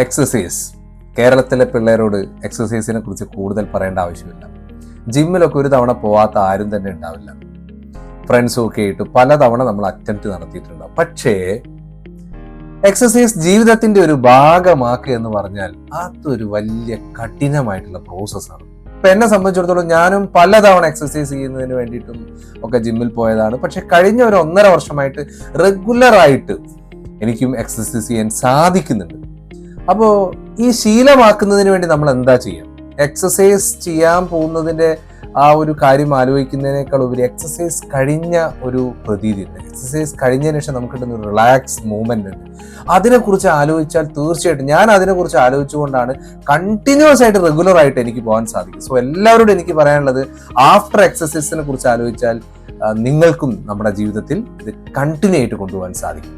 Exercise. കേരളത്തിലെ പിള്ളേരോട് എക്സസൈസിനെ കുറിച്ച് കൂടുതൽ പറയേണ്ട ആവശ്യമില്ല. ജിമ്മിലൊക്കെ ഒരു തവണ പോവാത്ത ആരും തന്നെ ഉണ്ടാവില്ല. ഫ്രണ്ട്സും ഒക്കെ ആയിട്ട് പലതവണ നമ്മൾ അറ്റംപ്റ്റ് നടത്തിയിട്ടുണ്ടാവും. പക്ഷേ എക്സസൈസ് ജീവിതത്തിന്റെ ഒരു ഭാഗമാക്കുക എന്ന് പറഞ്ഞാൽ അതൊരു വലിയ കഠിനമായിട്ടുള്ള പ്രോസസ്സാണ്. ഇപ്പൊ എന്നെ സംബന്ധിച്ചിടത്തോളം ഞാനും പലതവണ എക്സസൈസ് ചെയ്യുന്നതിന് വേണ്ടിയിട്ടും ഒക്കെ ജിമ്മിൽ പോയതാണ്. പക്ഷെ കഴിഞ്ഞ ഒരു 1.5 വർഷമായിട്ട് റെഗുലറായിട്ട് എനിക്കും എക്സസൈസ് ചെയ്യാൻ സാധിക്കുന്നുണ്ട്. അപ്പോൾ ഈ ശീലമാക്കുന്നതിന് വേണ്ടി നമ്മൾ എന്താ ചെയ്യാം? എക്സസൈസ് ചെയ്യാൻ പോകുന്നതിന്റെ ആ ഒരു കാര്യം ആലോചിക്കുന്നതിനേക്കാൾ ഉപരി എക്സസൈസ് കഴിഞ്ഞ ഒരു പ്രതീതി ഉണ്ട്. എക്സസൈസ് കഴിഞ്ഞതിന് ശേഷം നമുക്ക് കിട്ടുന്ന ഒരു റിലാക്സ് മൂവ്മെന്റ് ഉണ്ട്. അതിനെക്കുറിച്ച് ആലോചിച്ചാൽ തീർച്ചയായിട്ടും ഞാൻ അതിനെക്കുറിച്ച് ആലോചിച്ചുകൊണ്ടാണ് കണ്ടിന്യൂസ് ആയിട്ട് റെഗുലർ ആയിട്ട് എനിക്ക് പോകാൻ സാധിക്കും. സോ എല്ലാവരോടും എനിക്ക് പറയാനുള്ളത്, ആഫ്റ്റർ എക്സസൈസിനെ കുറിച്ച് ആലോചിച്ചാൽ നിങ്ങൾക്കും നമ്മുടെ ജീവിതത്തിൽ ഇത് കണ്ടിന്യൂ ആയിട്ട് കൊണ്ടുപോകാൻ സാധിക്കും.